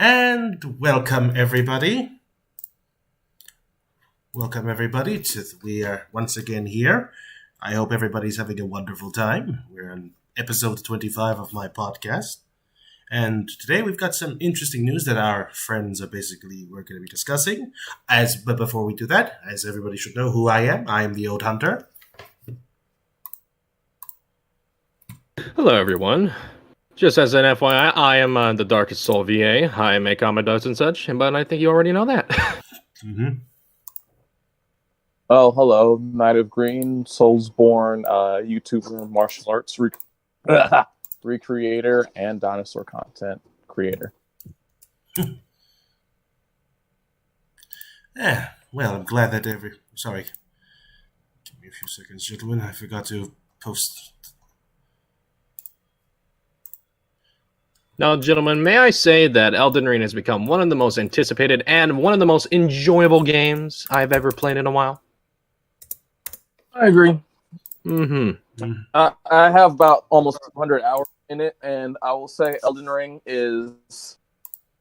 And welcome everybody. We are once again here. I hope everybody's having a wonderful time. We're on episode 25 of my podcast. And today we've got some interesting news that our friends we're going to be discussing. But before we do that, as everybody should know who I am the Old Hunter. Hello, everyone. Just as an FYI, I am the Darkest Soul VA. I make comic books and such, but I think you already know that. Mm-hmm. Oh, hello, Knight of Green, Soulsborne, YouTuber, martial arts recreator, and dinosaur content creator. Yeah, well, I'm glad that Sorry. Give me a few seconds, gentlemen. I forgot to post... Now, gentlemen, may I say that Elden Ring has become one of the most anticipated and one of the most enjoyable games I've ever played in a while? I agree. Mm-hmm. I have about almost 200 hours in it, and I will say Elden Ring is...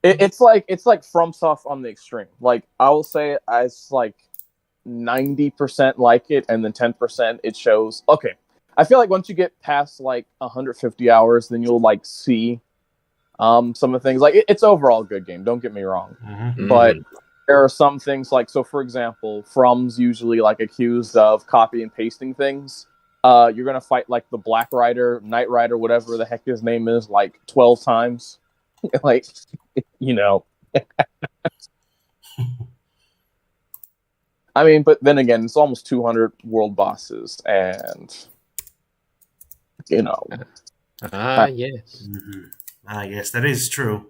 It's like FromSoft on the extreme. Like, I will say it's like 90% like it, and then 10% it shows... Okay, I feel like once you get past like 150 hours, then you'll like see... some of the things, like it's overall a good game, don't get me wrong. Mm-hmm. But there are some things like, so for example, From's usually like accused of copy and pasting things. You're gonna fight like the Black Rider, Knight Rider, whatever the heck his name is, like 12 times. Like, you know. I mean, but then again, it's almost 200 world bosses, and you know. Yes. Mm-hmm. Yes, that is true.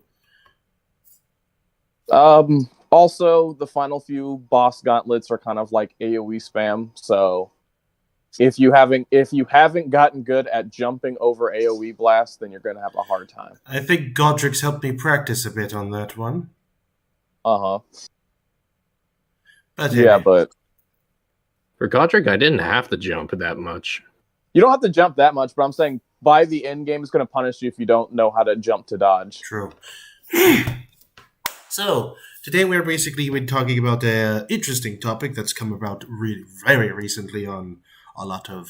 Also, the final few boss gauntlets are kind of like AoE spam. So, if you haven't gotten good at jumping over AoE blast, then you're gonna have a hard time. I think Godric's helped me practice a bit on that one. But But yeah, but For Godric, I didn't have to jump that much. you don't have to jump that much. But I'm saying by the end game, it's gonna punish you if you don't know how to jump to dodge. True. So, today we're basically been talking about an interesting topic that's come about really very recently on a lot of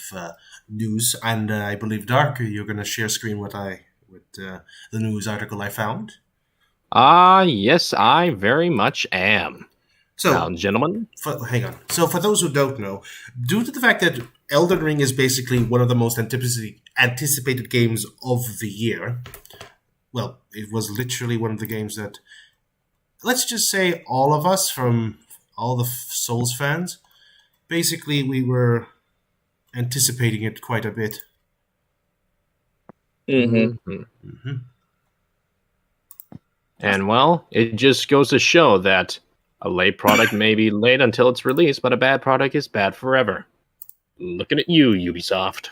news, and I believe, Darc, you're going to share screen with the news article I found. Yes, I very much am. So, Now, gentlemen, hang on. So, for those who don't know, due to the fact that Elden Ring is basically one of the most anticipated games of the year, well, it was literally one of the games that, let's just say, all of us, from all the Souls fans, basically we were anticipating it quite a bit. Mm-hmm. And well, it just goes to show that a late product may be late until it's released, but a bad product is bad forever. Looking at you, Ubisoft.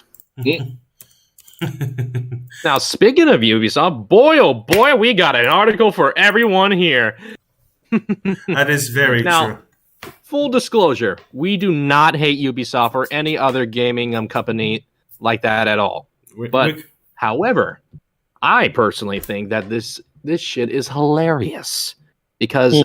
Now, speaking of Ubisoft, boy, oh boy, we got an article for everyone here. That is very true. Full disclosure, we do not hate Ubisoft or any other gaming company like that at all. However, I personally think that this shit is hilarious. Because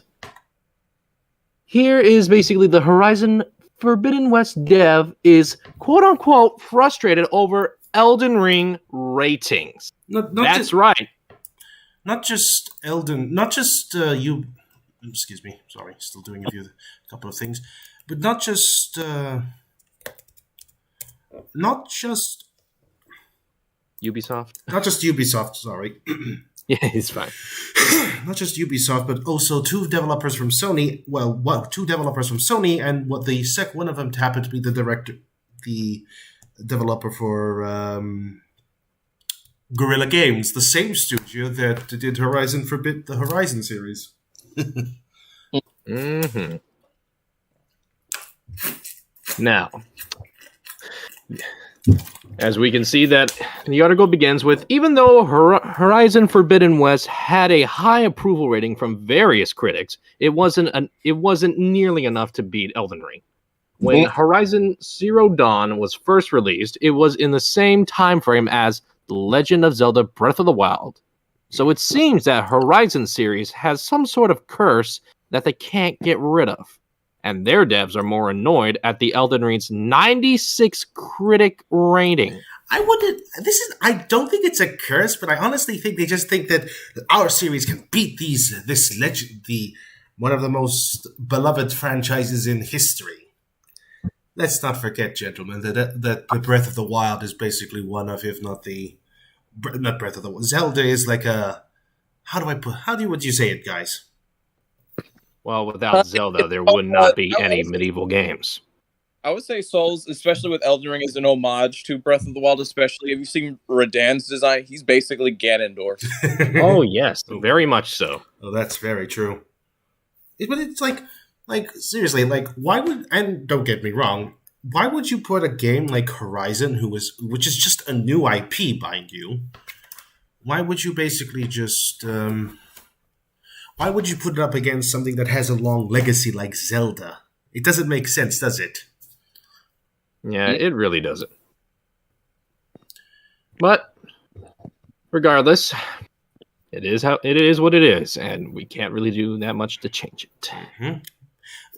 here is basically the Horizon Forbidden West dev is quote-unquote frustrated over Elden Ring ratings. Right. Not just excuse me, sorry, still doing a couple of things, but not just Ubisoft? Not just Ubisoft, sorry. Yeah, it's fine. Not just Ubisoft, but also two developers from Sony. Well, two developers from Sony, and one of them happened to be the developer for Guerrilla Games, the same studio that did the Horizon series. Mm-hmm. Now, as we can see that the article begins with, even though Horizon Forbidden West had a high approval rating from various critics, it wasn't nearly enough to beat Elden Ring. When Horizon Zero Dawn was first released, it was in the same time frame as The Legend of Zelda Breath of the Wild. So it seems that Horizon series has some sort of curse that they can't get rid of. And their devs are more annoyed at the Elden Ring's 96 critic rating. I don't think it's a curse, but I honestly think they just think that our series can beat one of the most beloved franchises in history. Let's not forget, gentlemen, that the Breath of the Wild is basically one of, if not not Breath of the Wild. Zelda is like a, would you say it, guys? Well, without Zelda, there would not be any medieval games. I would say Souls, especially with Elden Ring, is an homage to Breath of the Wild, especially. Have you seen Radahn's design? He's basically Ganondorf. Oh, yes, very much so. Oh, that's very true. But it's like seriously, like why would, and don't get me wrong, why would you put a game like Horizon, which is just a new IP, mind you? Why would you basically just why would you put it up against something that has a long legacy like Zelda? It doesn't make sense, does it? Yeah, it really doesn't. But regardless, it is what it is, and we can't really do that much to change it. Mm-hmm.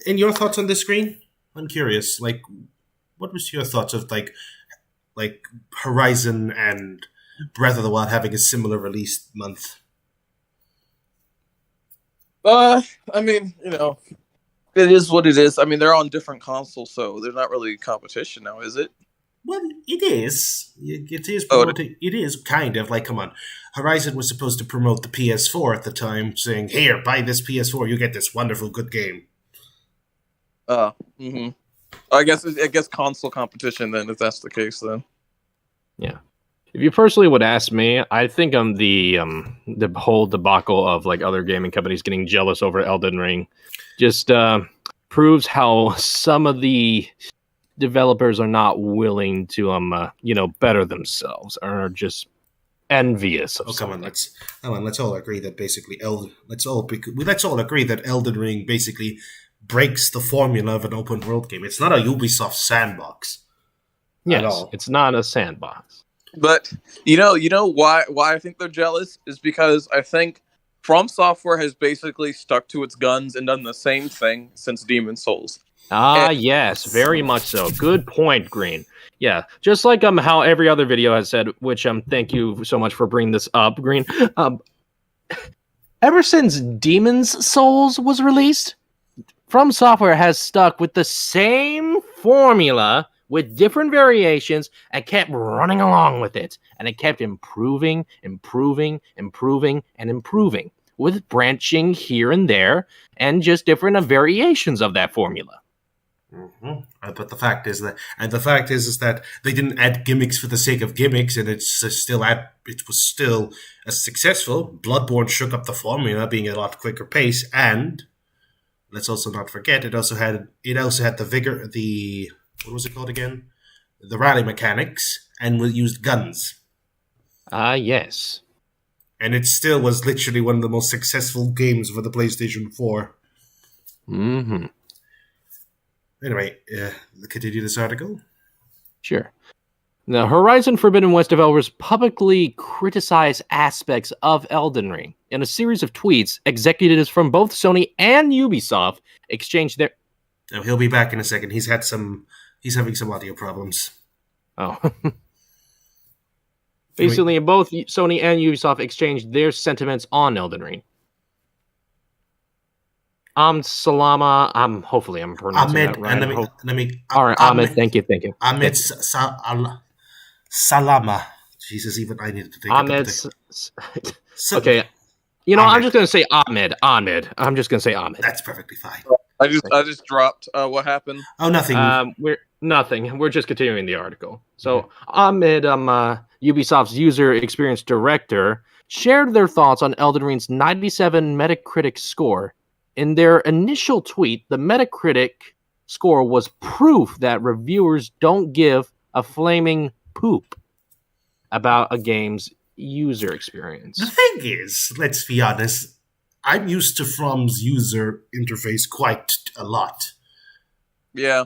And your thoughts on this screen? I'm curious. Like, what was your thoughts of like Horizon and Breath of the Wild having a similar release month? I mean, it is what it is. I mean, they're on different consoles, so there's not really competition now, is it? Well, it is. It is. It is kind of like, come on. Horizon was supposed to promote the PS4 at the time, saying, "Here, buy this PS4, you get this wonderful good game." Mm-hmm. I guess console competition then, if that's the case, then. Yeah. If you personally would ask me, I think the whole debacle of like other gaming companies getting jealous over Elden Ring just proves how some of the developers are not willing to better themselves, or are just envious of come on, let's all agree that basically let's all agree that Elden Ring basically breaks the formula of an open world game. It's not a Ubisoft sandbox. Yes, at all. It's not a sandbox. But you know why I think they're jealous is because I think From Software has basically stuck to its guns and done the same thing since Demon's Souls. Yes, very much so. Good point, Green. Yeah, just like how every other video has said, which thank you so much for bringing this up, Green. Ever since Demon's Souls was released, From Software has stuck with the same formula with different variations and kept running along with it. And it kept improving, with branching here and there and just different variations of that formula. Mm-hmm. But the fact is that they didn't add gimmicks for the sake of gimmicks, and it was still a successful. Bloodborne shook up the formula, being a lot quicker pace, and let's also not forget it also had the vigor, what was it called again? The rally mechanics, and we used guns. Yes. And it still was literally one of the most successful games for the PlayStation 4. Mm-hmm. Anyway, continue this article. Sure. Now, Horizon Forbidden West developers publicly criticize aspects of Elden Ring. In a series of tweets, executives from both Sony and Ubisoft exchanged their... Oh, he'll be back in a second. He's having some audio problems. Oh. Basically, both Sony and Ubisoft exchanged their sentiments on Elden Ring. Salama. Hopefully, I'm pronouncing that right. All right, Ahmed. Thank you. Ahmed Salama. Jesus, even I needed to take Ahmed. Okay. Ahmed. I'm just gonna say Ahmed. I'm just gonna say Ahmed. That's perfectly fine. I just dropped. What happened? Oh, nothing. We're nothing. We're just continuing the article. So Ahmed, Ubisoft's user experience director, shared their thoughts on Elden Ring's 97 Metacritic score. In their initial tweet, the Metacritic score was proof that reviewers don't give a flaming poop about a game's user experience. The thing is, let's be honest, I'm used to From's user interface quite a lot. Yeah,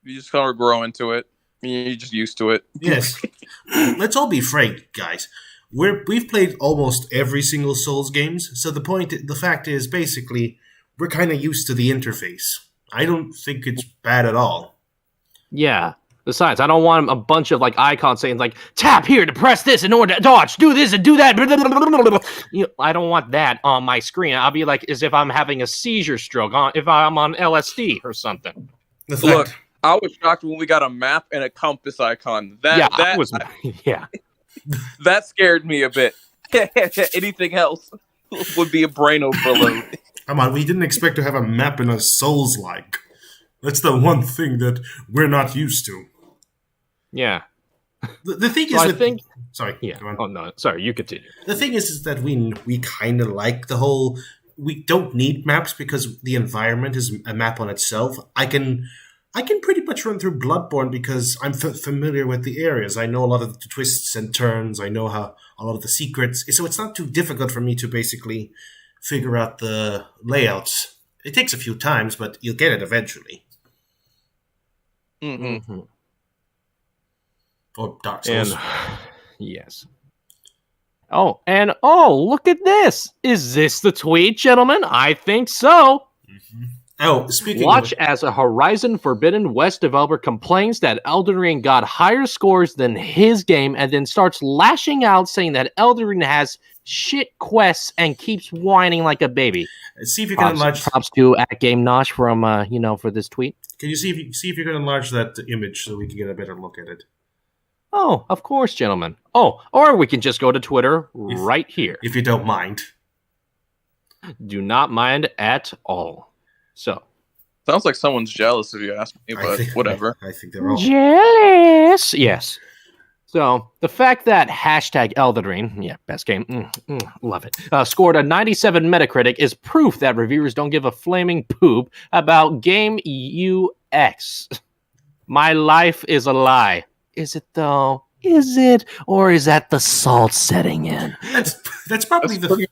you just kind of grow into it. You're just used to it. Yes. Let's all be frank, guys. we've played almost every single Souls games, so the fact is, basically, we're kind of used to the interface. I don't think it's bad at all. Yeah. Besides, I don't want a bunch of icons saying tap here to press this in order to dodge, do this and do that. I don't want that on my screen. I'll be as if I'm having a seizure stroke if I'm on LSD or something. Look, I was shocked when we got a map and a compass icon. That scared me a bit. Anything else would be a brain overload. Come on, we didn't expect to have a map in a Souls-like. That's the one thing that we're not used to. Yeah. The thing is, sorry. Yeah. Oh no, sorry. You continue. The thing is that we kind of like the whole. We don't need maps because the environment is a map on itself. I can pretty much run through Bloodborne because I'm familiar with the areas. I know a lot of the twists and turns. I know how a lot of the secrets. So it's not too difficult for me to basically figure out the layouts. It takes a few times, but you'll get it eventually. Mm-hmm. Or Dark Souls. Yes. Oh, look at this. Is this the tweet, gentlemen? I think so. Mm-hmm. Oh, speaking Watch as a Horizon Forbidden West developer complains that Elden Ring got higher scores than his game and then starts lashing out saying that Elden Ring has shit quests and keeps whining like a baby. See if you can enlarge. Props to @GameNosh from for this tweet. Can you see if you can enlarge that image so we can get a better look at it? Oh, of course, gentlemen. Oh, or we can just go to Twitter right here. If you don't mind. Do not mind at all. So. Sounds like someone's jealous if you ask me, but whatever. I think they're all jealous. Yes. So, the fact that #Elden Ring, best game, love it, scored a 97 Metacritic is proof that reviewers don't give a flaming poop about game UX. My life is a lie. Is it though? Is it? Or is that the salt setting in? That's probably the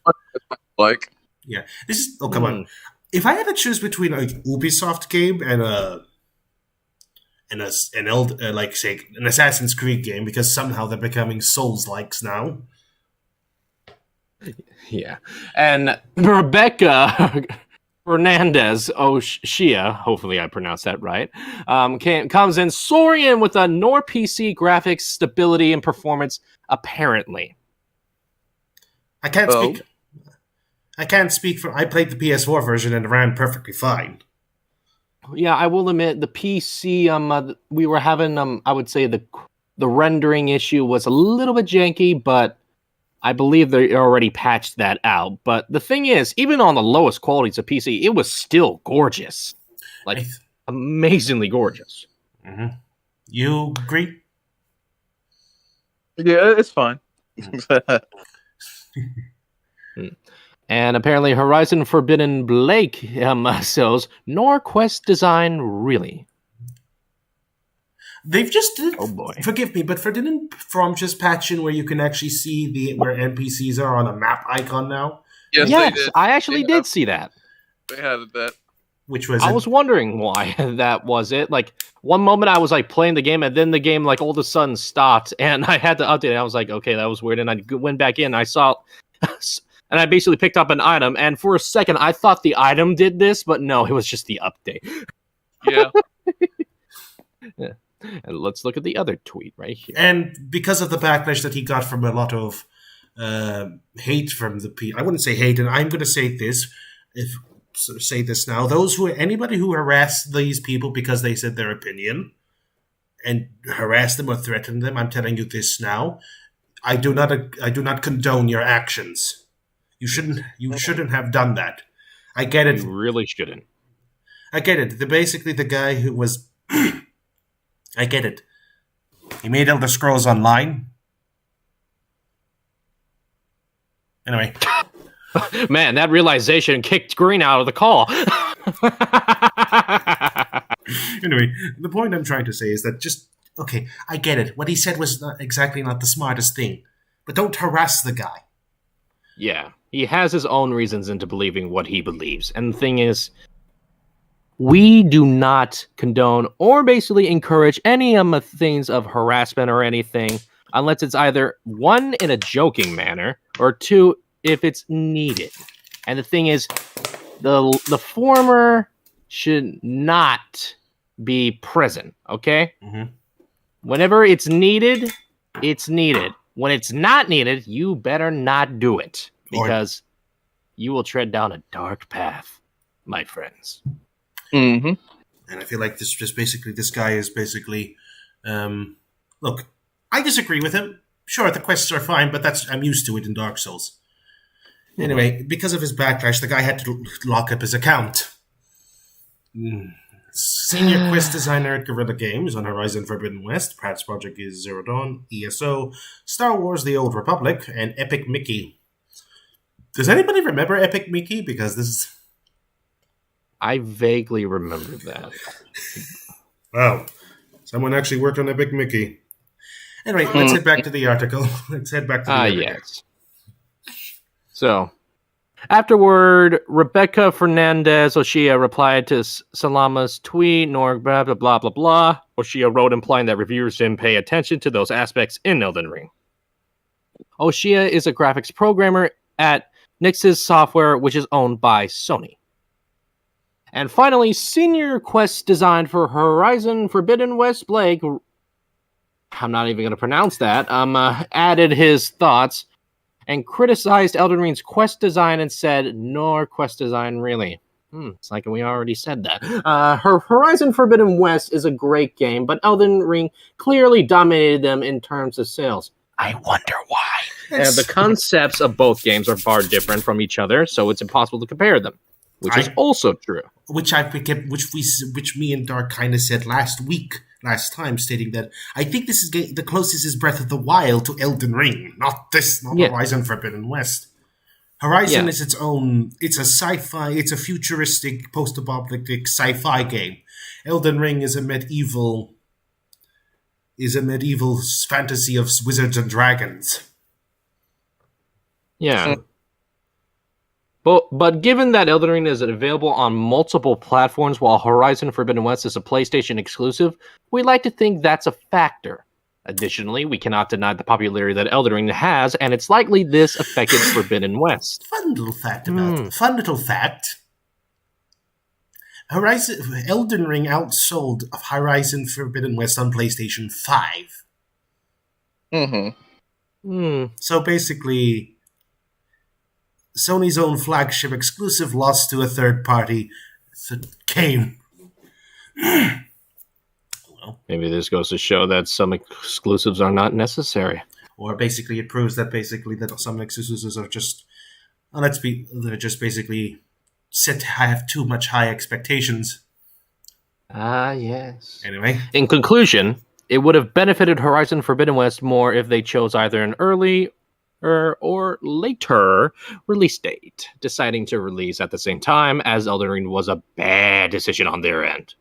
like. Yeah. This is come on. If I had to choose between an Ubisoft game and an Assassin's Creed game, because somehow they're becoming Souls-likes now. Yeah. And Rebecca Fernandez Oshia, hopefully I pronounced that right, comes in soaring in with a nor PC graphics, stability, and performance, apparently. I can't speak for... I played the PS4 version and it ran perfectly fine. Yeah, I will admit, the PC, we were having, I would say the rendering issue was a little bit janky, but I believe they already patched that out. But the thing is, even on the lowest qualities of PC, it was still gorgeous. Amazingly gorgeous. Mm-hmm. You agree? Yeah, it's fine. And apparently Horizon Forbidden Blake says, nor quest design really. They've just did, oh boy, forgive me, but didn't From just patch in where you can actually see where NPCs are on a map icon now? Yes, they did. I actually did see that. They had that. Which was I was wondering why that was it. One moment I was playing the game, and then the game all of a sudden stopped, and I had to update it. I was like, okay, that was weird, and I went back in. I saw. And I basically picked up an item, and for a second, I thought the item did this, but no, it was just the update. Yeah. Yeah. And let's look at the other tweet right here. And because of the backlash that he got from a lot of hate from the people, I wouldn't say hate, and I'm going to say this, now. Anybody who harassed these people because they said their opinion and harassed them or threatened them, I'm telling you this now. I do not condone your actions. You shouldn't have done that. I get it. You really shouldn't. I get it. Basically the guy who was I get it. He made Elder Scrolls Online. Anyway. Man, that realization kicked Green out of the call. Anyway, the point I'm trying to say is that okay, I get it. What he said was not the smartest thing. But don't harass the guy. Yeah, he has his own reasons into believing what he believes. And the thing is, we do not condone or basically encourage any things of harassment or anything. unless it's either one, in a joking manner, or two, if it's needed. And the thing is, the former should not be present, okay? Mm-hmm. Whenever it's needed, it's needed. When it's not needed, you better not do it, because you will tread down a dark path, my friends. Mm-hmm. And I feel like this guy is basically, look, I disagree with him. Sure, the quests are fine, but I'm used to it in Dark Souls. Anyway, because of his backlash, the guy had to lock up his account. Senior quest designer at Guerrilla Games on Horizon Forbidden West, Pratt's project is Zero Dawn, ESO, Star Wars The Old Republic, and Epic Mickey. Does anybody remember Epic Mickey? Because this is... I vaguely remember that. Wow. Someone actually worked on Epic Mickey. Anyway, let's head back to the article. Yes. So, afterward, Rebecca Fernandez Oshia replied to Salama's tweet, nor blah, blah, blah, blah, blah. Oshia wrote implying that reviewers didn't pay attention to those aspects in Elden Ring. Oshia is a graphics programmer at Nix's Software, which is owned by Sony. And finally, senior quest design for Horizon Forbidden West, Blake, I'm not even going to pronounce that, added his thoughts and criticized Elden Ring's quest design and said, nor quest design really. It's like we already said that. Horizon Forbidden West is a great game, but Elden Ring clearly dominated them in terms of sales. I wonder why. The concepts of both games are far different from each other, so it's impossible to compare them, which is also true. Which me and Darc kind of said last time, stating that I think this is the closest is Breath of the Wild to Elden Ring, not Horizon Forbidden West. Horizon is its own. It's a sci-fi. It's a futuristic, post-apocalyptic sci-fi game. Elden Ring is a medieval fantasy of wizards and dragons. Yeah. But given that Elden Ring is available on multiple platforms while Horizon Forbidden West is a PlayStation exclusive, we like to think that's a factor. Additionally, we cannot deny the popularity that Elden Ring has, and it's likely this affected Forbidden West. Fun little fact. Elden Ring outsold Horizon Forbidden West on PlayStation 5. So basically, Sony's own flagship exclusive lost to a third-party game. Well, maybe this goes to show that some exclusives are not necessary. Or basically it proves that some exclusives are just... they're just basically have too much high expectations. Yes. Anyway. In conclusion, it would have benefited Horizon Forbidden West more if they chose either an early or later release date. Deciding to release at the same time as Elden Ring was a bad decision on their end.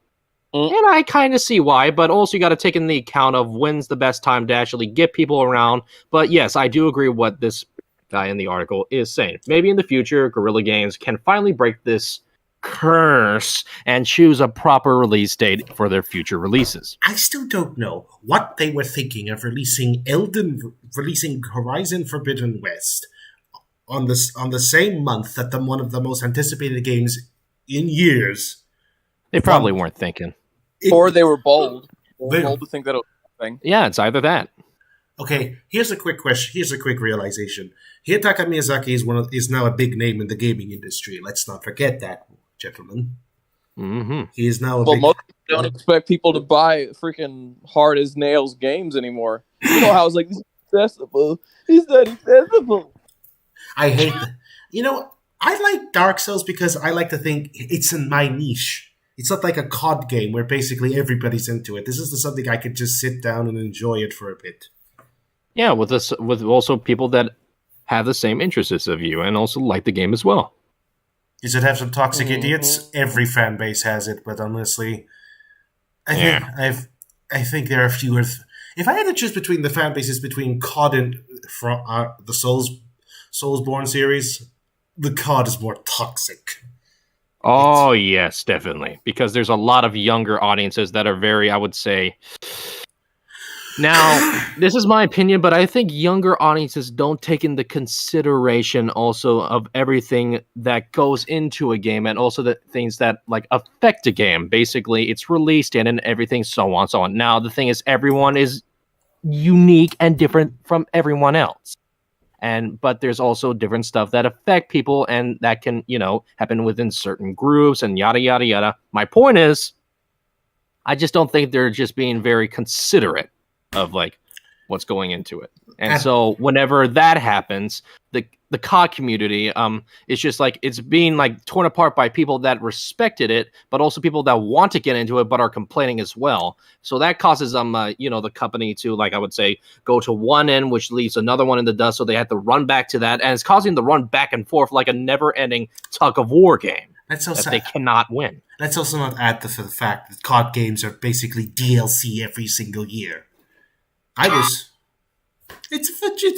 And I kind of see why, but also you got to take in the account of when's the best time to actually get people around. But yes, I do agree with what this guy in the article is saying. Maybe in the future, Guerrilla Games can finally break this curse and choose a proper release date for their future releases. I still don't know what they were thinking of releasing Horizon Forbidden West on the same month that one of the most anticipated games in years. They probably weren't thinking. Or they were bold. Bold to think that it was a thing. Yeah, it's either that. Okay, here's a quick question. Here's a quick realization. Hidetaka Miyazaki is now a big name in the gaming industry. Let's not forget that, gentlemen. Mm-hmm. He is now most people don't expect people to buy freaking hard as nails games anymore. You know how it's like, this is accessible. It's not accessible. I hate that. I like Dark Souls because I like to think it's in my niche. It's not like a COD game where basically everybody's into it. This is something I could just sit down and enjoy it for a bit. Yeah, with also people that have the same interests of you and also like the game as well. Does it have some toxic idiots? Every fan base has it, but honestly, I think there are fewer. If I had to choose between the fan bases between COD and the Soulsborne series, the COD is more toxic. Oh, yes, definitely. Because there's a lot of younger audiences that are very, I would say, Now, this is my opinion, but I think younger audiences don't take into consideration also of everything that goes into a game and also the things that like affect a game. Basically, its release date and everything, so on, so on. Now, the thing is, everyone is unique and different from everyone else. But there's also different stuff that affect people and that can, happen within certain groups and yada, yada, yada. My point is, I just don't think they're just being very considerate of like what's going into it. And so whenever that happens, the COD community is just like it's being like torn apart by people that respected it, but also people that want to get into it but are complaining as well. So that causes the company to, like, I would say, go to one end, which leaves another one in the dust. So they have to run back to that, and it's causing the run back and forth like a never-ending tug of war game. That's so sad. They cannot win. Let's also not add the fact that COD games are basically DLC every single year. It's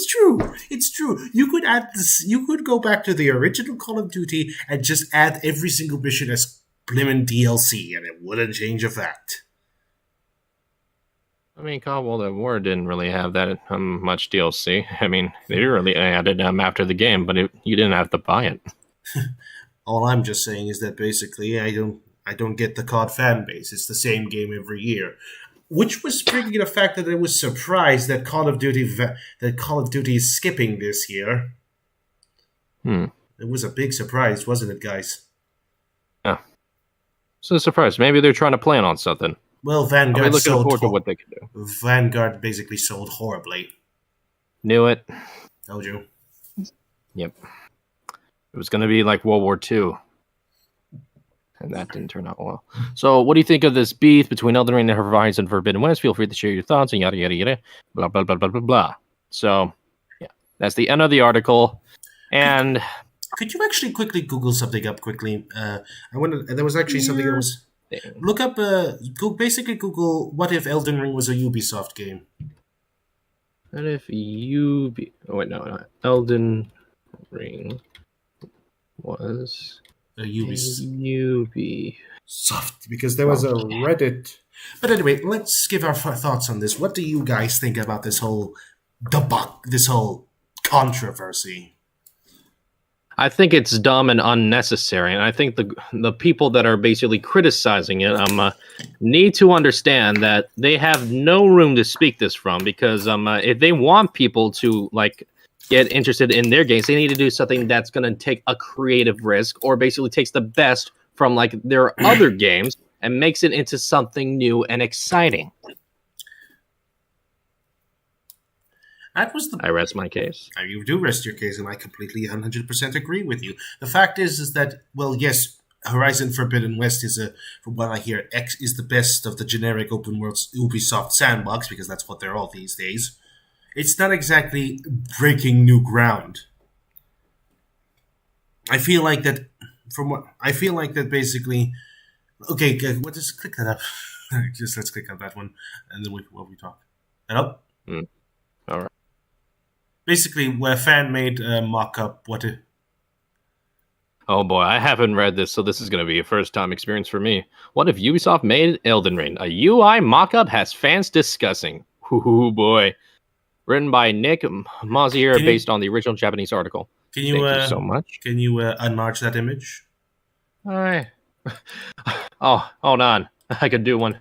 true. It's true. You could add this. You could go back to the original Call of Duty and just add every single mission as blimmin' DLC, and it wouldn't change a fact. I mean, Call of World War didn't really have that much DLC. I mean, they really added after the game, but you didn't have to buy it. All I'm just saying is that basically, I don't get the COD fan base. It's the same game every year. Which was bringing the fact that I was surprised that Call of Duty is skipping this year. It was a big surprise, wasn't it, guys? Yeah. So a surprise. Maybe they're trying to plan on something. Well, Vanguard looking forward to what they can do. Vanguard basically sold horribly. Knew it. Told you. Yep. It was going to be like World War II. And that didn't turn out well. So, what do you think of this beef between Elden Ring and Horizon Forbidden West? Feel free to share your thoughts and yada, yada, yada. Blah, blah, blah, blah, blah, blah. So, yeah. That's the end of the article. And... Could you actually quickly Google something up quickly? There was actually something that was... Look up... basically Google, what if Elden Ring was a Ubisoft game? What if Elden Ring was... Ubisoft, because there was a Reddit. But anyway, let's give our thoughts on this. What do you guys think about this whole controversy? I think it's dumb and unnecessary, and I think the people that are basically criticizing it need to understand that they have no room to speak this from, because if they want people to get interested in their games, they need to do something that's going to take a creative risk, or basically takes the best from their other games and makes it into something new and exciting. I rest my case. You do rest your case, and I completely 100% agree with you. The fact is that, well, yes, Horizon Forbidden West is, from what I hear, is the best of the generic open world Ubisoft sandbox, because that's what they're all these days. It's not exactly breaking new ground. I feel like that basically. Okay, just click that up. Let's click on that one, and then we talk. Hello. All right. Basically, where a fan made a mock-up. Oh boy, I haven't read this, so this is going to be a first-time experience for me. What if Ubisoft made Elden Ring? A UI mock-up has fans discussing. Ooh boy. Written by Nick Mazier, based on the original Japanese article. Thank you so much. Can you enlarge that image? All right. Oh, hold on. I could do one.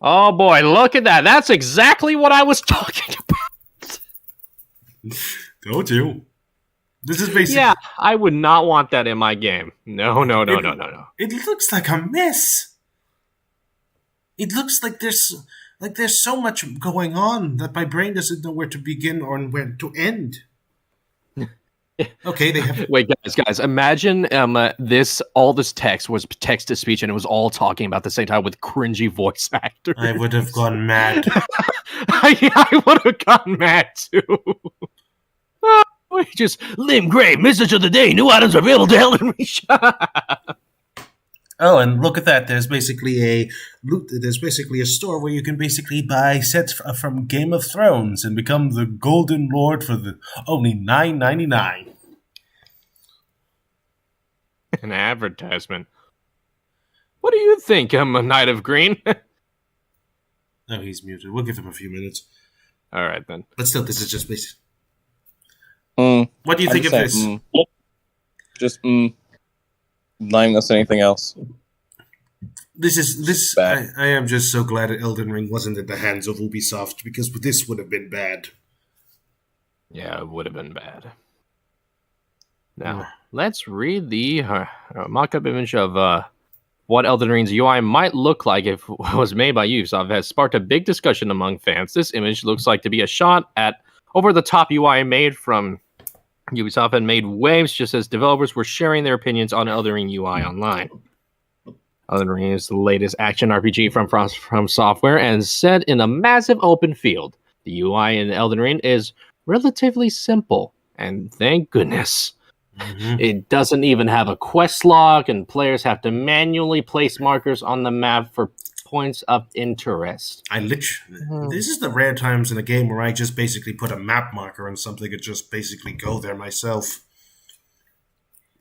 Oh boy, look at that. That's exactly what I was talking about. Told you. This is basically... Yeah, I would not want that in my game. No. It looks like a mess. It looks like there's so much going on that my brain doesn't know where to begin or where to end. Okay, they have... Wait, guys, imagine all this text was text to speech, and it was all talking about the same time with cringy voice actors. I would have gone mad. I would have gone mad too. Just Lim Gray, message of the day: new items are available to Elden Ring. Oh, and look at that! There's basically a store where you can basically buy sets from Game of Thrones and become the Golden Lord for only $9.99. An advertisement. What do you think, Knight of Green? Oh, he's muted. We'll give him a few minutes. All right, then. But still, this is just basic. What do you think of this? Just not even gonna say anything else. I am just so glad that Elden Ring wasn't in the hands of Ubisoft, because this would have been bad. Yeah, it would have been bad. Now, let's read the mock-up image of what Elden Ring's UI might look like if it was made by Ubisoft. It has sparked a big discussion among fans. This image looks like to be a shot at over-the-top UI made from Ubisoft and made waves just as developers were sharing their opinions on Elden Ring UI online. Elden Ring is the latest action RPG from Software and set in a massive open field. The UI in Elden Ring is relatively simple, and thank goodness. Mm-hmm. It doesn't even have a quest log, and players have to manually place markers on the map for points of interest. This is the rare times in a game where I just basically put a map marker on something and just basically go there myself.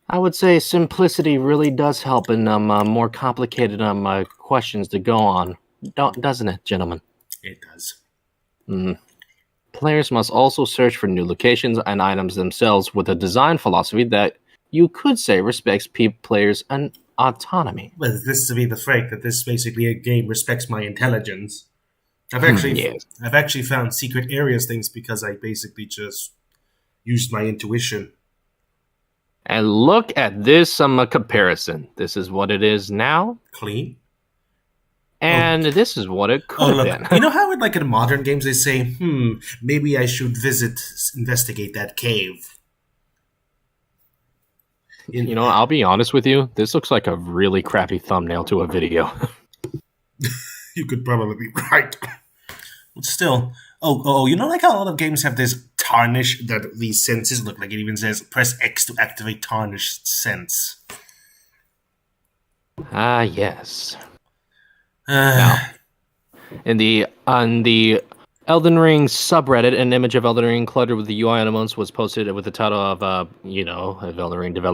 I would say simplicity really does help in more complicated questions to go on, doesn't it, gentlemen? It does. Mm. Players must also search for new locations and items themselves with a design philosophy that you could say respects players' autonomy. Well, this to be the fact that this basically a game respects my intelligence. I've actually found secret areas things because I basically just used my intuition. And look at this comparison. This is what it is now. Clean. And this is what it could have been. You know how in modern games they say, maybe I should investigate that cave. I'll be honest with you. This looks like a really crappy thumbnail to a video. You could probably be right. But still, how a lot of games have this tarnish that these senses look like. It even says press X to activate tarnished sense. Ah, yes. Now, on the Elden Ring subreddit, an image of Elden Ring cluttered with the UI elements was posted with the title of, if Elden Ring if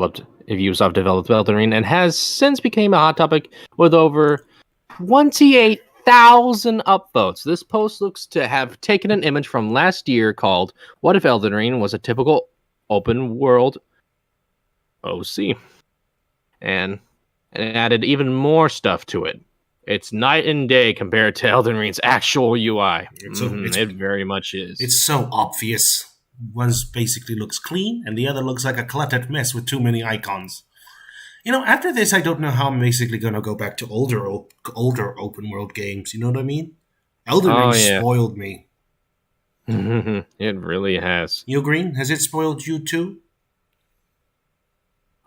Ubisoft developed Elden Ring, and has since become a hot topic with over 28,000 upvotes. This post looks to have taken an image from last year called "What if Elden Ring was a typical open world OC?" and it added even more stuff to it. It's night and day compared to Elden Ring's actual UI. It very much is. It's so obvious. One basically looks clean, and the other looks like a cluttered mess with too many icons. After this, I don't know how I'm basically going to go back to older open world games. You know what I mean? Elden Ring spoiled me. It really has. You agree? Has it spoiled you too?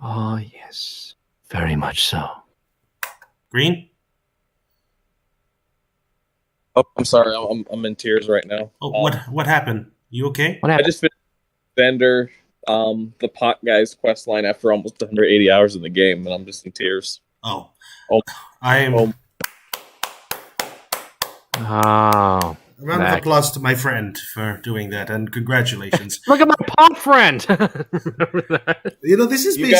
Oh, yes. Very much so. Green? Oh, I'm sorry. I'm in tears right now. Oh, what happened? You okay? What happened? I just finished Bender, the pot guy's quest line after almost 180 hours in the game, and I'm just in tears. Oh. I am. Oh. A round of applause to my friend for doing that, and congratulations. Look at my pot friend. Remember that? This is you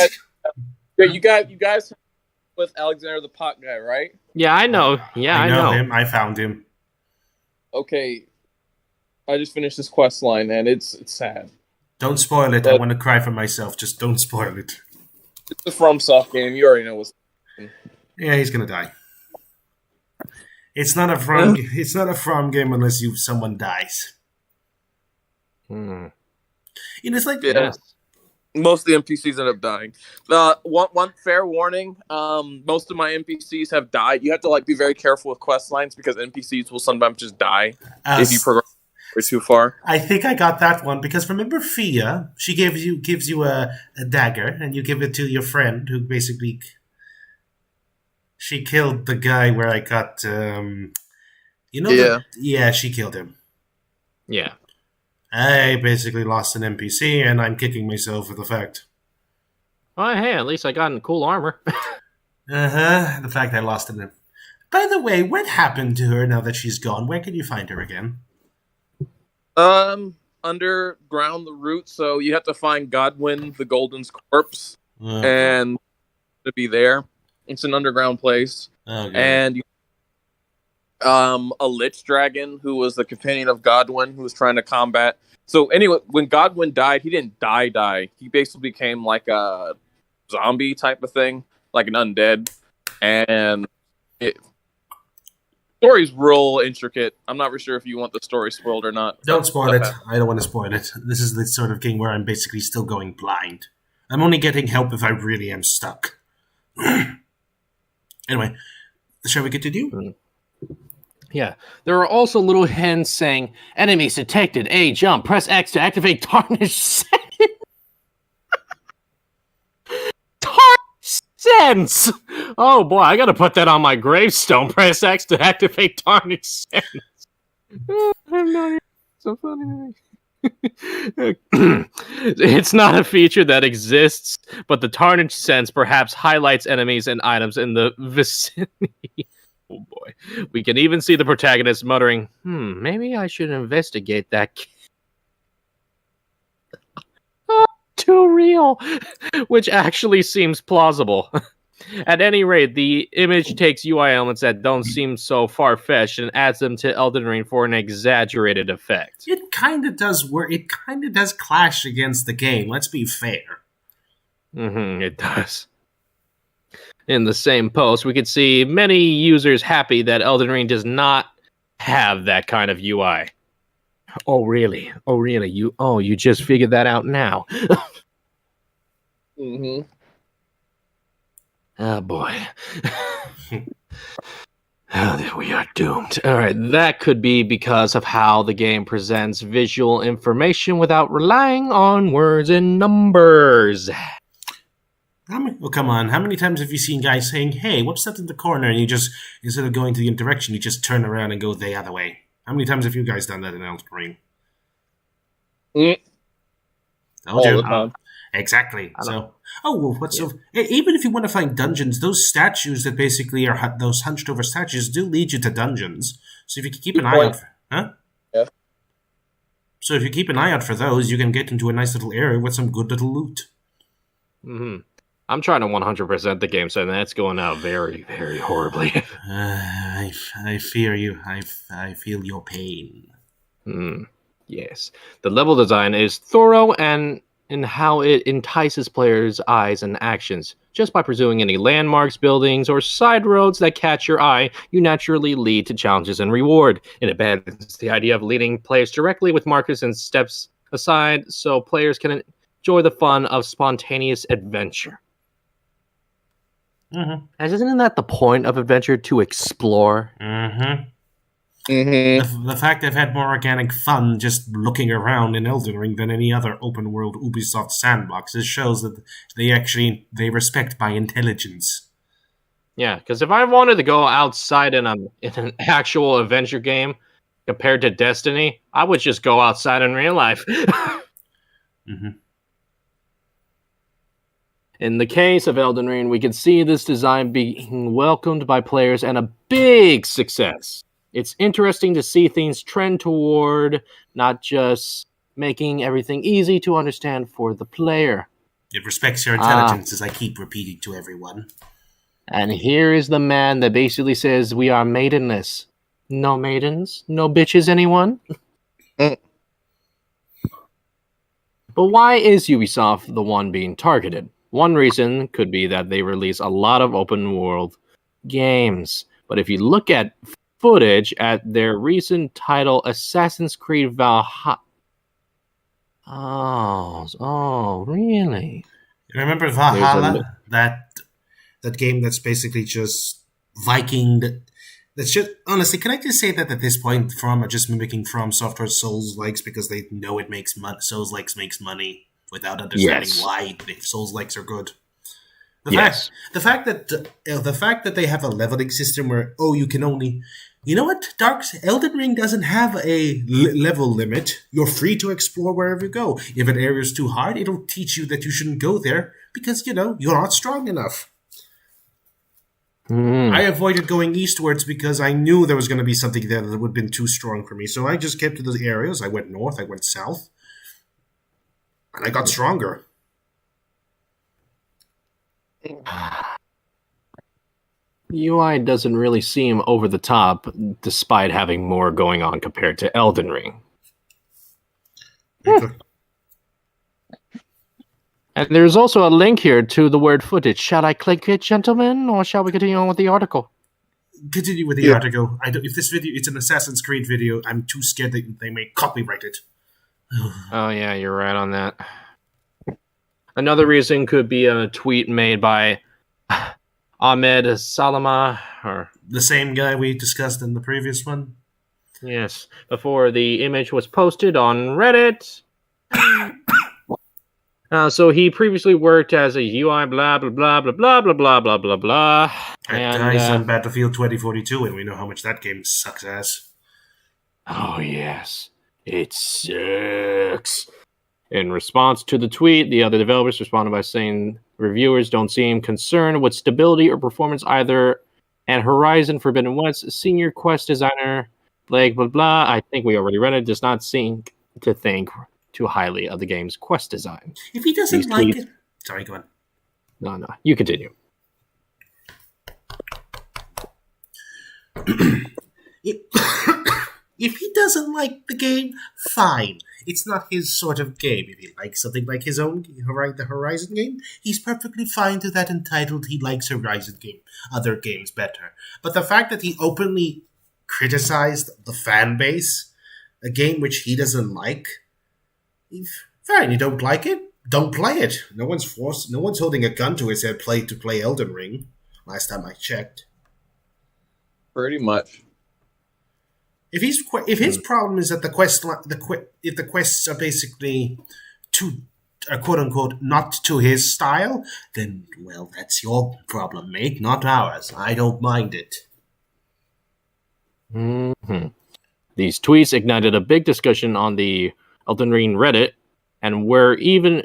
guys with Alexander the pot guy, right? Yeah, I know. Yeah, I know him. I found him. Okay, I just finished this quest line, and it's sad. Don't spoil it. I want to cry for myself. Just don't spoil it. It's a FromSoft game. You already know what's happening. Yeah, he's gonna die. It's not a From. It's not a From game unless someone dies. It's like most of the NPCs end up dying. One fair warning: most of my NPCs have died. You have to be very careful with quest lines because NPCs will sometimes just die if you progress too far. I think I got that one because remember Fia? She gives you a dagger and you give it to your friend who basically she killed the guy where I got she killed him. Yeah. I basically lost an NPC, and I'm kicking myself for the fact. Oh, hey, at least I got cool armor. The fact I lost an. By the way, what happened to her now that she's gone? Where can you find her again? Underground, the root. So you have to find Godwin the Golden's corpse, and to be there. It's an underground place, and A lich dragon who was the companion of Godwin, who was trying to combat. So anyway, when Godwin died, he didn't die. He basically became like a zombie type of thing, like an undead. And story's real intricate. I'm not really sure if you want the story spoiled or not. Don't spoil it. I don't want to spoil it. This is the sort of game where I'm basically still going blind. I'm only getting help if I really am stuck. Anyway, shall we continue? Yeah. There are also little hints saying, enemies detected, A, jump, press X to activate Tarnish Sense! Oh boy, I gotta put that on my gravestone. Press X to activate Tarnish Sense. So funny. It's not a feature that exists, but the Tarnish Sense perhaps highlights enemies and items in the vicinity. Oh boy. We can even see the protagonist muttering, maybe I should investigate that. Too real, which actually seems plausible. At any rate, the image takes UI elements that don't seem so far-fetched and adds them to Elden Ring for an exaggerated effect. It kind of does work. It kind of does clash against the game. Let's be fair. It does. In the same post, we could see many users happy that Elden Ring does not have that kind of UI. Oh, really? Oh, really? You just figured that out now. Oh, boy. We are doomed. All right, that could be because of how the game presents visual information without relying on words and numbers. Oh, come on. How many times have you seen guys saying, hey, what's that in the corner? And you just, instead of going to the direction, you just turn around and go the other way. How many times have you guys done that in Elden Ring? All the time. Exactly. So, even if you want to find dungeons, those statues that basically are those hunched over statues do lead you to dungeons. So if you can keep an eye out for, Yeah. So if you keep an eye out for those, you can get into a nice little area with some good little loot. I'm trying to 100% the game, so that's going out very, very horribly. I fear you. I feel your pain. Yes. The level design is thorough and in how it entices players' eyes and actions. Just by pursuing any landmarks, buildings, or side roads that catch your eye, you naturally lead to challenges and reward. It abandons the idea of leading players directly with markers and steps aside so players can enjoy the fun of spontaneous adventure. And isn't that the point of adventure, to explore? The fact I've had more organic fun just looking around in Elden Ring than any other open world Ubisoft sandboxes shows that they respect my intelligence. Yeah, because if I wanted to go outside in an actual adventure game compared to Destiny, I would just go outside in real life. In the case of Elden Ring, we can see this design being welcomed by players and a big success. It's interesting to see things trend toward not just making everything easy to understand for the player. It respects your intelligence, as I keep repeating to everyone. And here is the man that basically says we are maidenless. No maidens? No bitches, anyone? But why is Ubisoft the one being targeted? One reason could be that they release a lot of open world games. But if you look at footage at their recent title, Assassin's Creed Valhalla. Oh, really? You remember Valhalla? That game that's basically just Viking. That's just, honestly, can I just say that at this point, From are just mimicking From Software Souls-likes because they know it makes money. Souls-likes makes money without understanding why Souls-likes are good. The fact that they have a leveling system where you can only, you know what, Elden Ring doesn't have a level limit. You're free to explore wherever you go. If an area is too hard, it'll teach you that you shouldn't go there because you're not strong enough. I avoided going eastwards because I knew there was going to be something there that would have been too strong for me. So I just kept to those areas. I went north, I went south, and I got stronger. UI doesn't really seem over the top, despite having more going on compared to Elden Ring. And there's also a link here to the word footage. Shall I click it, gentlemen, or shall we continue on with the article? Continue with the article. If this video it's an Assassin's Creed video, I'm too scared that they may copyright it. Oh yeah, you're right on that. Another reason could be a tweet made by Ahmed Salama, or the same guy we discussed in the previous one. Yes, before the image was posted on Reddit. So he previously worked as a UI blah blah blah blah blah blah blah blah blah blah. And guys on Battlefield 2042, and we know how much that game sucks ass. Oh yes, it sucks. In response to the tweet, the other developers responded by saying reviewers don't seem concerned with stability or performance either. And Horizon Forbidden West senior quest designer Blake blah blah, I think we already read it, does not seem to think too highly of the game's quest design. If he doesn't like it... Sorry, go on. No, you continue. If he doesn't like the game, fine. It's not his sort of game. If he likes something like his own, the Horizon game, he's perfectly fine to that, entitled he likes Horizon game, other games better. But the fact that he openly criticized the fan base, a game which he doesn't like, fine, you don't like it? Don't play it. No one's holding a gun to his head to play Elden Ring, last time I checked. Pretty much. If his problem is that if the quests are basically too quote unquote not to his style, then well, that's your problem, mate, not ours. I don't mind it. Mm-hmm. These tweets ignited a big discussion on the Elden Ring Reddit, and were even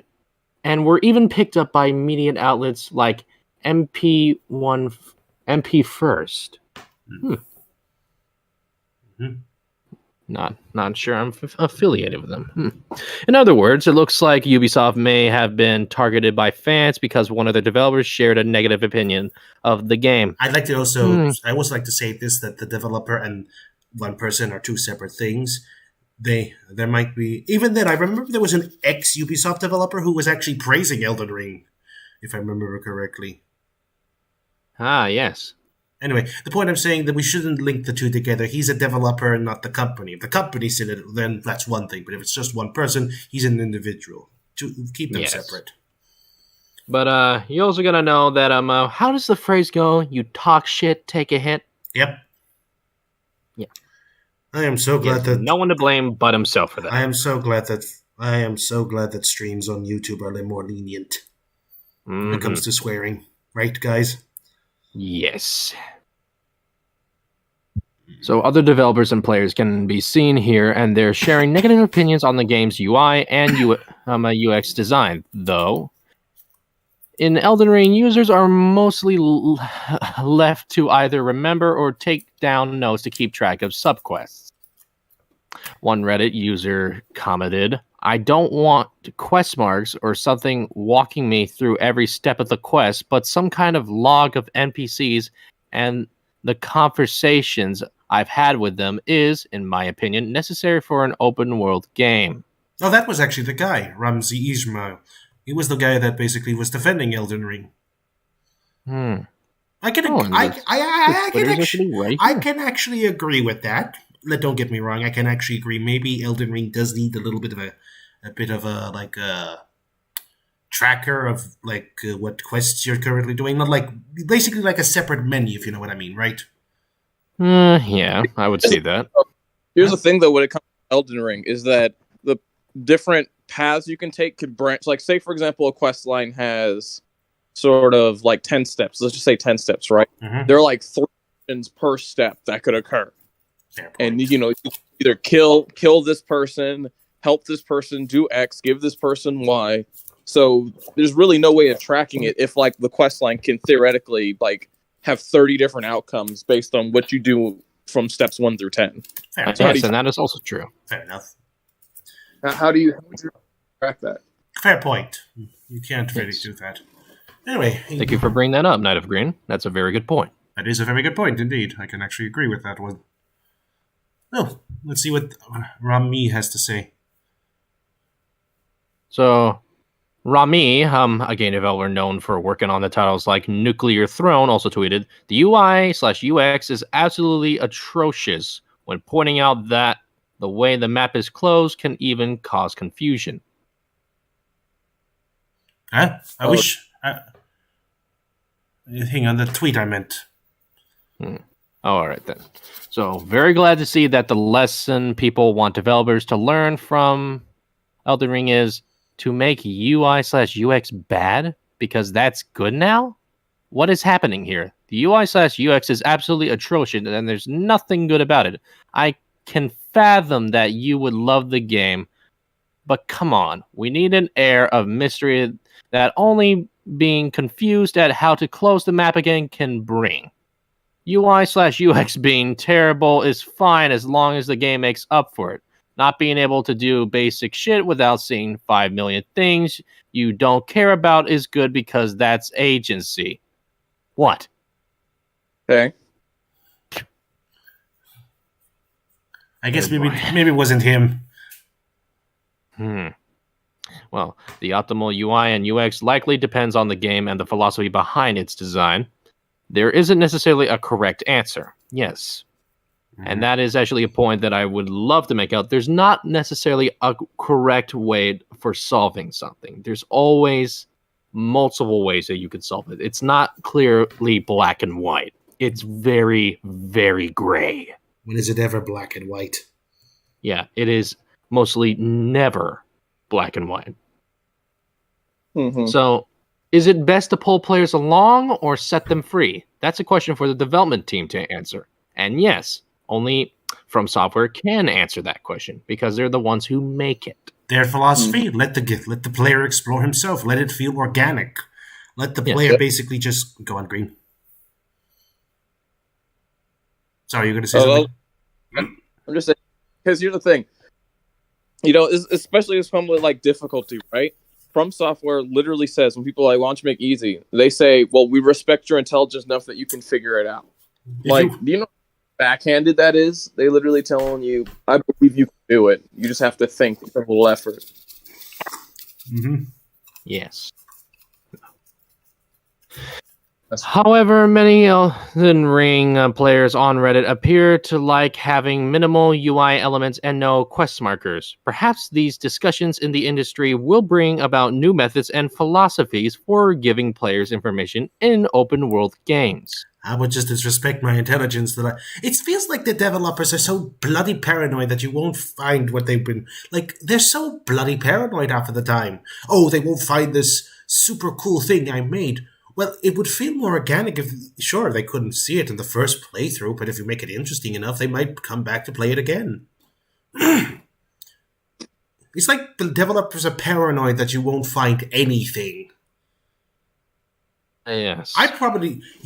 picked up by media outlets like MP First. Mm-hmm. Not sure I'm affiliated with them. In other words, it looks like Ubisoft may have been targeted by fans because one of their developers shared a negative opinion of the game. I always like to say this, that the developer and one person are two separate things. There might be, even then, I remember there was an ex-Ubisoft developer who was actually praising Elden Ring, if I remember correctly. Ah, yes. Anyway, the point I'm saying that we shouldn't link the two together. He's a developer and not the company. If the company's in it, then that's one thing. But if it's just one person, he's an individual. To keep them separate. But you also gotta know that how does the phrase go? You talk shit, take a hit. Yep. Yeah. I am so glad that no one to blame but himself for that. I am so glad that streams on YouTube are more lenient when it comes to swearing. Right, guys? Yes. So other developers and players can be seen here, and they're sharing negative opinions on the game's UI and UX design. Though, in Elden Ring, users are mostly left to either remember or take down notes to keep track of subquests. One Reddit user commented, "I don't want quest marks or something walking me through every step of the quest, but some kind of log of NPCs and the conversations I've had with them is, in my opinion, necessary for an open world game." Oh, that was actually the guy, Ramzi Ismail. He was the guy that basically was defending Elden Ring. I can actually agree with that. Don't get me wrong. I can actually agree. Maybe Elden Ring does need a little bit of a tracker of what quests you're currently doing. Not basically like a separate menu, if you know what I mean, right? Yeah, I would see that. Here's the thing, though, when it comes to Elden Ring, is that the different paths you can take could branch. Like, say, for example, a quest line has sort of 10 steps. Let's just say 10 steps, right? Mm-hmm. There are 3 actions per step that could occur. And, you either kill this person, help this person, do X, give this person Y. So there's really no way of tracking it if, the quest line can theoretically, have 30 different outcomes based on what you do from steps 1 through 10. And that is also true. Fair enough. How do you track that? Fair point. You can't really do that. Anyway. Thank you for bringing that up, Knight of Green. That's a very good point. That is a very good point, indeed. I can actually agree with that one. Oh, let's see what Rami has to say. So, Rami, a game developer known for working on the titles like Nuclear Throne, also tweeted, "The UI/UX is absolutely atrocious when pointing out that the way the map is closed can even cause confusion." Huh? I wish... hang on, the tweet I meant. Oh, all right then. So, very glad to see that the lesson people want developers to learn from Elden Ring is to make UI/UX bad, because that's good now? What is happening here? The UI/UX is absolutely atrocious, and there's nothing good about it. I can fathom that you would love the game, but come on, we need an air of mystery that only being confused at how to close the map again can bring. UI/UX being terrible is fine as long as the game makes up for it. Not being able to do basic shit without seeing 5 million things you don't care about is good because that's agency. What? Okay. I guess maybe it wasn't him. Well, the optimal UI and UX likely depends on the game and the philosophy behind its design. There isn't necessarily a correct answer. Yes. And that is actually a point that I would love to make out. There's not necessarily a correct way for solving something. There's always multiple ways that you could solve it. It's not clearly black and white. It's very, very gray. When is it ever black and white? Yeah, it is mostly never black and white. Mm-hmm. So, is it best to pull players along or set them free? That's a question for the development team to answer. And yes, only From Software can answer that question because they're the ones who make it. Their philosophy: let the player explore himself. Let it feel organic. Let the player basically just go on green. Sorry, you're going to say something? I'm just saying, because here's the thing. You know, especially with something like difficulty, right? From Software literally says, when people are like, why don't you make it easy? They say, well, we respect your intelligence enough that you can figure it out. Do you know how backhanded that is? They literally telling you, I believe you can do it. You just have to think with a little effort. Mm-hmm. Yes. However, many Elden Ring players on Reddit appear to like having minimal UI elements and no quest markers. Perhaps these discussions in the industry will bring about new methods and philosophies for giving players information in open-world games. I would just disrespect my intelligence. It feels like the developers are so bloody paranoid that you won't find what they've been... Like, they're so bloody paranoid half of the time. Oh, they won't find this super cool thing I made. Well, it would feel more organic if, sure, they couldn't see it in the first playthrough, but if you make it interesting enough, they might come back to play it again. It's like the developers are paranoid that you won't find anything. Yes.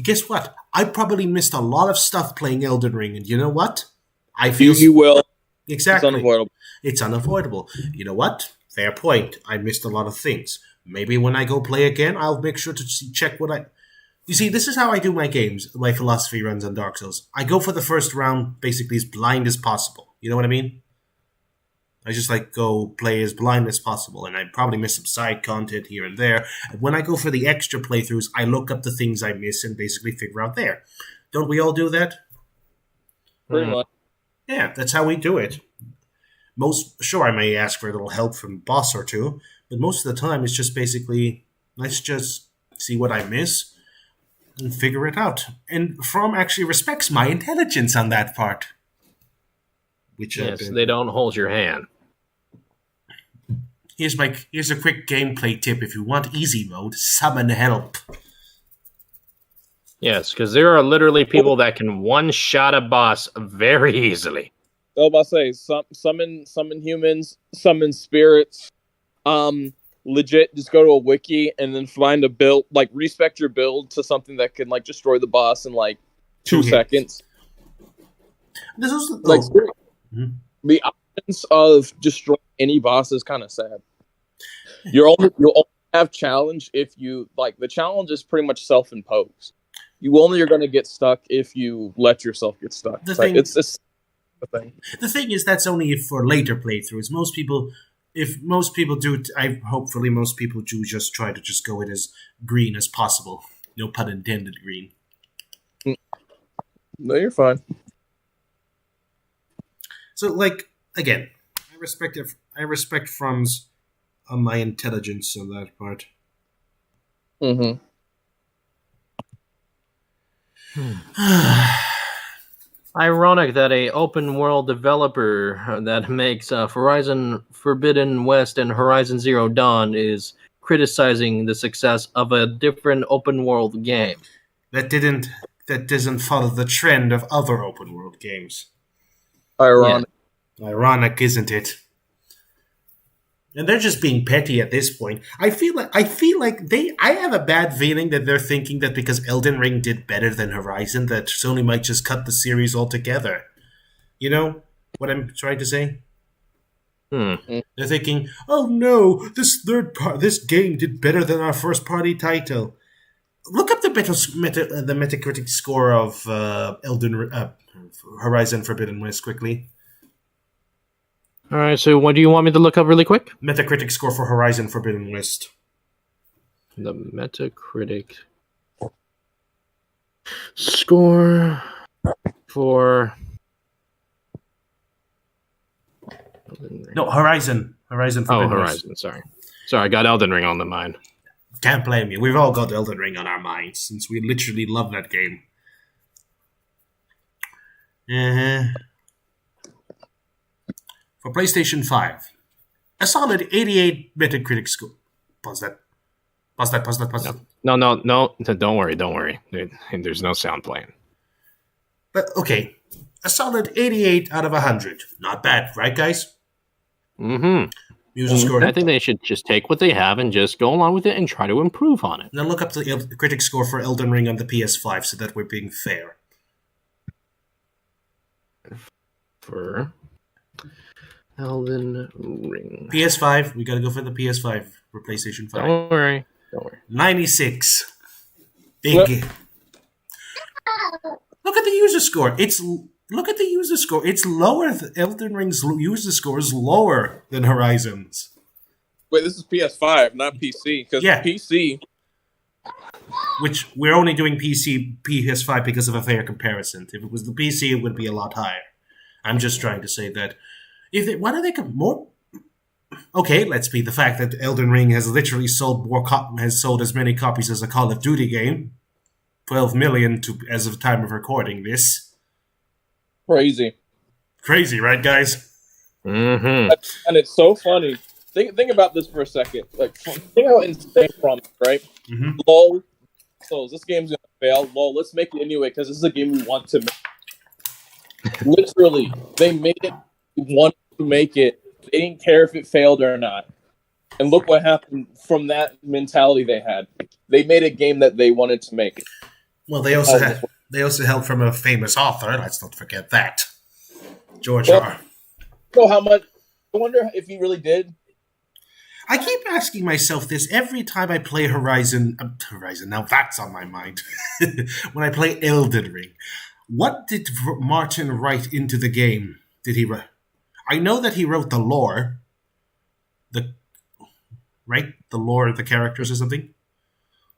Guess what? I probably missed a lot of stuff playing Elden Ring, and you know what? I feel... You will. Exactly. It's unavoidable. It's unavoidable. You know what? Fair point. I missed a lot of things. Maybe when I go play again, I'll make sure to check what I... You see, this is how I do my games. My philosophy runs on Dark Souls. I go for the first round basically as blind as possible. You know what I mean? I just go play as blind as possible, and I probably miss some side content here and there. And when I go for the extra playthroughs, I look up the things I miss and basically figure out there. Don't we all do that? Pretty much. Yeah, that's how we do it. Sure, I may ask for a little help from a boss or two, but most of the time it's just basically, let's just see what I miss and figure it out. And From actually respects my intelligence on that part. They don't hold your hand. Here's a quick gameplay tip. If you want easy mode, summon help. Yes, because there are literally people that can one-shot a boss very easily. I was about to say, summon humans, summon spirits. Legit, just go to a wiki and then find a build, respec your build to something that can destroy the boss in 2 seconds. This is the options of destroying any boss is kind of sad. You'll only have challenge if you the challenge is pretty much self-imposed. you only are going to get stuck if you let yourself get stuck. It's the thing. The thing is, that's only for later playthroughs. If most people do, hopefully most people do just try to just go it as green as possible. No pun intended, green. No, you're fine. So, like, again, I respect Franz on my intelligence on that part. Mm-hmm. Ironic that a open world developer that makes Horizon Forbidden West and Horizon Zero Dawn is criticizing the success of a different open world game. That doesn't follow the trend of other open world games. Ironic. Yeah. Ironic, isn't it? And they're just being petty at this point. I feel like I have a bad feeling that they're thinking that because Elden Ring did better than Horizon, that Sony might just cut the series altogether. You know what I'm trying to say? They're thinking, "Oh no, this game did better than our first party title." Look up the Metacritic score of Horizon Forbidden West quickly. All right, so what do you want me to look up really quick? Metacritic score for Horizon Forbidden West. The Metacritic score for... No, Horizon. Horizon Forbidden Horizon, West. sorry, I got Elden Ring on the mind. Can't blame you. We've all got Elden Ring on our minds, since we literally love that game. For PlayStation 5, a solid 88 Metacritic score. Pause that. No, don't worry. There's no sound playing. But, okay, a solid 88 out of 100. Not bad, right, guys? Mm-hmm. User score. I think they should just take what they have and just go along with it and try to improve on it. Now look up the critic score for Elden Ring on the PS5 so that we're being fair. For Elden Ring. PS5, we gotta go for the PS5 for PlayStation 5. Don't worry. 96. Big. Look at the user score. It's lower. Elden Ring's user score is lower than Horizon's. Wait, this is PS5, not PC. Because PC... Which, we're only doing PS5 because of a fair comparison. If it was the PC, it would be a lot higher. I'm just trying to say that... Why do they come more... Okay, let's be the fact that Elden Ring has literally sold as many copies as a Call of Duty game. 12 million as of the time of recording this. Crazy, right, guys? Mm-hmm. And it's so funny. Think about this for a second. Like, think how insane from it, right? Mm-hmm. LOL. So this game's gonna fail. LOL. Let's make it anyway because this is a game we want to make. Literally, they made it. Wanted to make it. They didn't care if it failed or not. And look what happened from that mentality they had. They made a game that they wanted to make. Well, they also held from a famous author. Let's not forget that. George R. So how much? I wonder if he really did. I keep asking myself this every time I play Horizon. Now that's on my mind. When I play Elden Ring, what did Martin write into the game? Did he write? I know that he wrote the lore. The lore of the characters or something.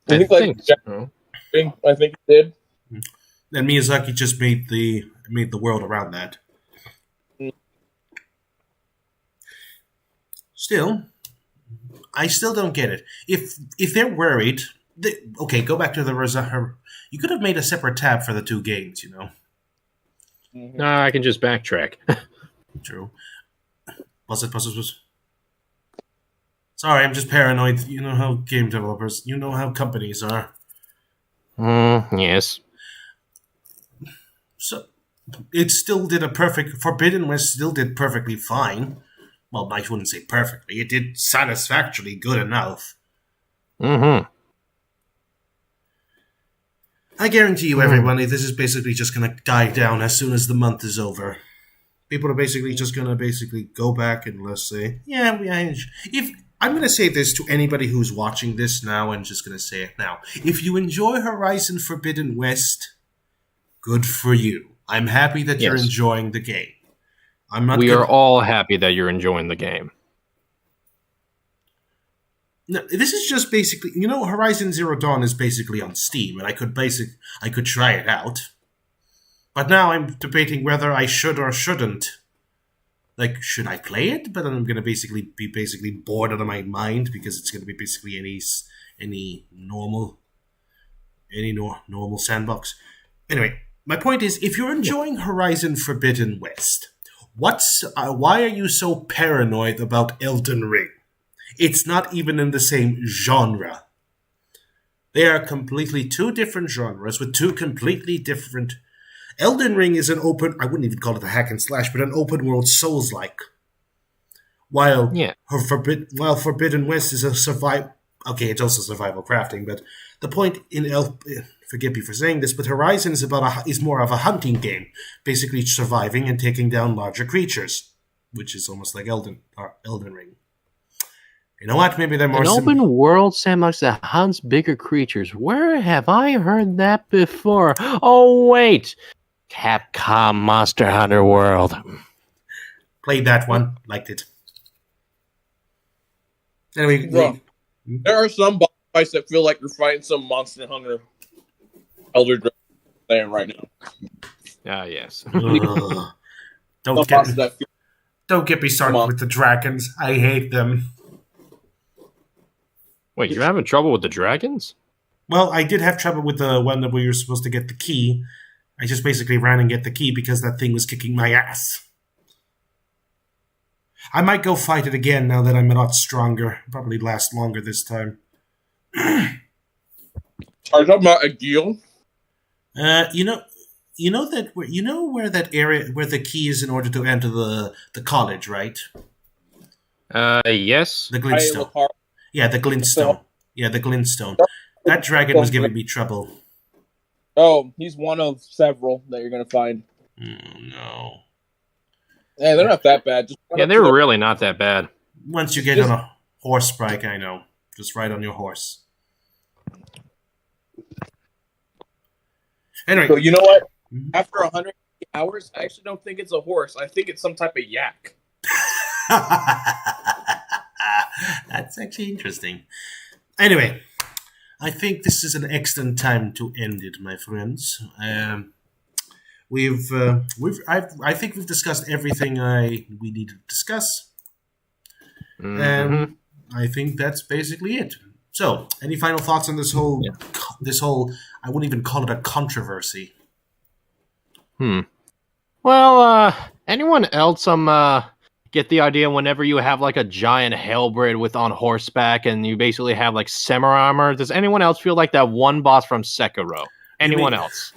I think he did. And Miyazaki just made the world around that. Still, I still don't get it. If they're worried, go back to the you could have made a separate tab for the two games, you know. No, I can just backtrack. True. Pause it. Sorry, I'm just paranoid. You know how game developers, you know how companies are. Yes. So, it still did Forbidden West still did perfectly fine. Well, I wouldn't say perfectly. It did satisfactorily good enough. Mm-hmm. I guarantee you, everybody, this is basically just going to die down as soon as the month is over. People are basically just going to go back and let's say, if I'm going to say this to anybody who's watching this now, and just going to say it now. If you enjoy Horizon Forbidden West, good for you. I'm happy that you're enjoying the game. We are all happy that you're enjoying the game. No, this is just basically, Horizon Zero Dawn is basically on Steam, and I could try it out. But now I'm debating whether I should or shouldn't. Like, should I play it? But I'm going to be bored out of my mind because it's going to be basically any normal sandbox. Anyway, my point is, if you're enjoying Horizon Forbidden West, why are you so paranoid about Elden Ring? It's not even in the same genre. They are completely two different genres with two completely different... Elden Ring is I wouldn't even call it a hack and slash, but an open world Souls-like. While Forbidden West is a survival... Okay, it's also survival crafting, but the point forgive me for saying this, but Horizon is more of a hunting game, basically surviving and taking down larger creatures, which is almost like Elden Ring. You know what? Maybe they're more... An open world sandbox that hunts bigger creatures. Where have I heard that before? Oh, wait. Capcom Monster Hunter World. Played that one. Liked it. Anyway, there are some boss fights that feel like you're fighting some Monster Hunter Elder Dragon right now. Ah, yes. Don't get me started with the dragons. I hate them. Wait, you're having trouble with the dragons? Well, I did have trouble with the one that we were supposed to get the key. I just basically ran and get the key because that thing was kicking my ass. I might go fight it again now that I'm a lot stronger. Probably last longer this time. Are you talking about a deal? You know where that area where the key is in order to enter the college, right? Yes. The glintstone. Yeah, the glintstone. Yeah, the glintstone. That dragon was giving me trouble. Oh, he's one of several that you're gonna find. Oh, no. Hey, they're not that bad. They're really not that bad. Once you get on a horse bike, I know. Just ride on your horse. Anyway. So you know what? After 100 hours, I actually don't think it's a horse. I think it's some type of yak. That's actually interesting. Anyway, I think this is an excellent time to end it, my friends. I think we've discussed everything we need to discuss. I think that's basically it. So, any final thoughts on this whole? I wouldn't even call it a controversy. Well, anyone else get the idea whenever you have like a giant hellblade on horseback and you basically have like samurai armor? Does anyone else feel like that one boss from Sekiro? Anyone else?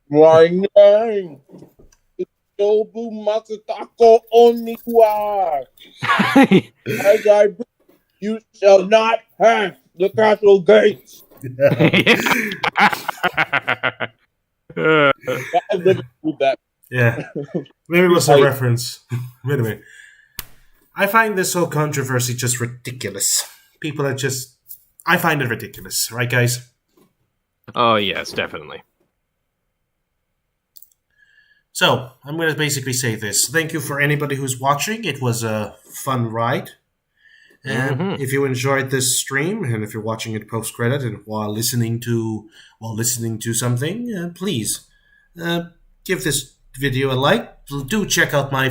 My name is Nobu Masatako Oniwa. As I bring, you shall not pass the castle gates. Yeah, maybe it was a reference. Anyway, I find this whole controversy just ridiculous. People are just... I find it ridiculous, right, guys? Oh, yes, definitely. So, I'm going to basically say this. Thank you for anybody who's watching. It was a fun ride. And if you enjoyed this stream, and if you're watching it post-credit and while listening to something, please give this video a like. Do check out my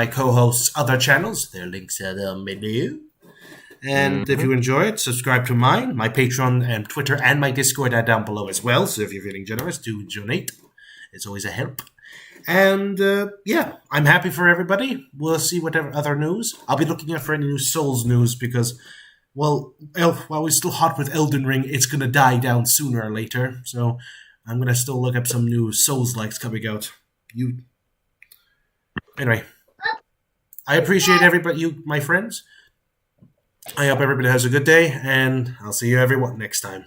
co-host's other channels. Their links are the menu. And if you enjoy it, subscribe to mine. My Patreon and Twitter and my Discord are down below as well. So if you're feeling generous, do donate. It's always a help. And, I'm happy for everybody. We'll see whatever other news. I'll be looking out for any new Souls news because, while we're still hot with Elden Ring, it's going to die down sooner or later. So I'm going to still look up some new Souls-likes coming out. Anyway, I appreciate everybody, my friends. I hope everybody has a good day, and I'll see you everyone next time.